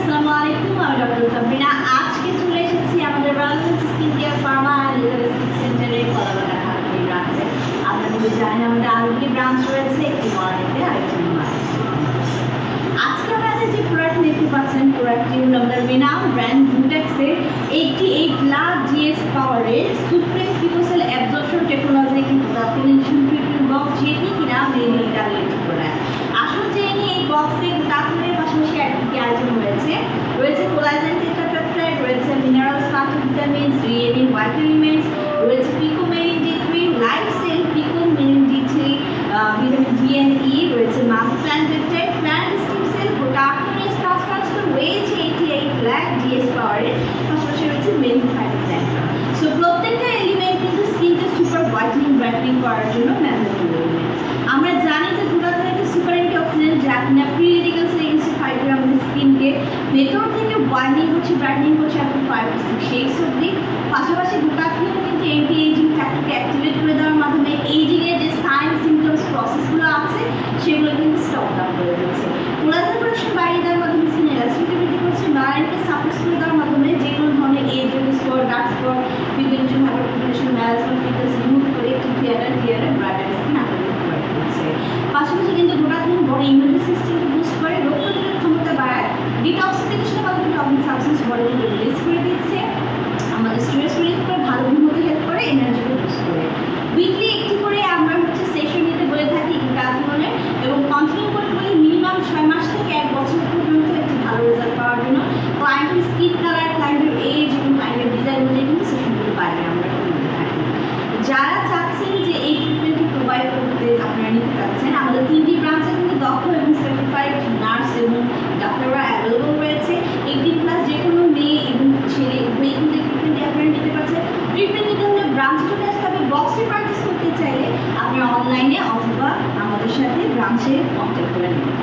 আসসালামু আলাইকুম, আমি ডক্টর সাবরিনা। আজকে চলে এসেছি আমাদের ওয়েলনেস স্কিন কেয়ার ফার্মা সেন্টারের কলাবাগান আরবি ব্রাঞ্চে। আপনাদের জানেন আমাদের আরবি ব্রাঞ্চ রয়েছে একটি মডেলিতে আরেকটি আজকে আমাদের যে প্রোডাক্ট দেখতে পাচ্ছেন, প্রোডাক্টটি হলো আমাদের মেনাম ব্র্যান্ড বুটেক্সের 88 লাখ জিএস পাওয়ারের সুপ্রিম পিকোসেল অ্যাবজর্পশন টেকনোলজি কিন্তু ফিনিশিং ট্রিটমেন্ট বক্স, যেটি কিনা মেড ইন ইটালি প্রোডাক্ট। আসল জেনে এই বক্সে দাঁতের পাশাপাশি কি আইটেম রয়েছে কোলাজেন টেট্রাপেপটাইড, রয়েছে মিনারেলস মাল্টিভিটামিনস, রিএনএ ভাইটামিনস, রয়েছে পিকোমেরিন ডি3, লাইফ সেল পিকোমেরিন D three, vitamin D and E, রয়েছে multi plant peptide, plant stem cell প্রোটাক্টিনিস ট্রান্সফার রয়েছে 88 লাখ জিএস পাওয়ারের, পাশাপাশি রয়েছে মেনিফাইড প্ল্যান্ট। সো প্রত্যেকটা এলিমেন্ট কিন্তু স্কিনকে সুপার হোয়াইটেনিং ব্রাইটনিং করার জন্য ম্যান্ডেটরি এলিমেন্ট। আমরা জানি যে দুটাতে একটা সুপার অ্যান্টিঅক্সিডেন্ট যা কিনা ফ্রি রেডিক্যালস এগেইনস্ট ফাইট করে আমাদের স্কিনকে ভেতর থেকে হোয়াইটেনিং করছে, ব্রাইটনিং করছে আপনি 5 to 6 শেডস অবধি। পাশাপাশি গ্লুটাথিয়ন কিন্তু অ্যান্টি এজিং ফ্যাক্টরকে অ্যাক্টিভেট করে দেওয়ার মাধ্যমে এইজিংয়ের যে সাইন সিমটমস প্রসেসগুলো আছে সেগুলো কিন্তু স্টপ ডাউন করে দিচ্ছে। কোলাজেন প্রোডাকশন বাড়িয়ে দেওয়ার মাধ্যমে স্কিন এলাস্টিসিটি বৃদ্ধি করছে, মেলানিনকে সাপোর্ট করে দেওয়ার মাধ্যমে যে কোনো ধরনের age spot, dark spot, pigmentation, hyperpigmentation, melanin ফিকাস রিমুভ করে একটি ক্লিয়ার ব্রাইটার স্কিন আপনাদের প্রোভাইড করছে। পাশাপাশি কিন্তু গ্লুটাথিয়ন বডি ইমিউনিটি সিস্টেমকে বুস্ট করে, রোগ প্রতিরোধ ক্ষমতা বাড়ায়, ডিটক্সিফিকেশনের মাধ্যমে টক্সিক সাবস্টেন্স বডি থেকে রিলিজ করে দিচ্ছে, আমাদের স্ট্রেস রিলিফ করে, ভালো ঘুমোতে হেল্প করে, এনার্জিকে বুস্ট করে। উইকলি একটি করে আমরা সেশন নিতে বলে থাকি গ্লুটাথিয়নের, এবং কন্টিনিউ করতে বলি মিনিমাম 6 মাস থেকে 1 বছর পর্যন্ত একটি ভালো রেজাল্ট পাওয়ার জন্য। ক্লায়েন্টের স্কিন কালার, ক্লায়েন্টের এজ এবং ক্লায়েন্টের ডিজাইন অনুযায়ী কিন্তু সেশনগুলো বাইরে আমরা নিতে থাকি। যারা চাচ্ছেন যে এই ট্রিটমেন্টটি প্রোভাইড করতে আপনারা নিতে চাচ্ছেন, আমাদের 3টি ব্রাঞ্চে কিন্তু দক্ষ এবং সার্টিফাইড নার্স এবং ডাক্তাররা অ্যাভেলেবল রয়েছে। 18+ যে কোনো মেয়ে এবং ছেলে উভয়ই কিন্তু ট্রিটমেন্টটি আপনারা নিতে পারছেন। ট্রিটমেন্ট নিতে হলে ব্রাঞ্চে চলে আসতে হবে। বক্সটি পারচেস করতে চাইলে আপনারা অনলাইনে অথবা আমাদের সাথে ব্রাঞ্চে কন্ট্যাক্ট করে নেবেন।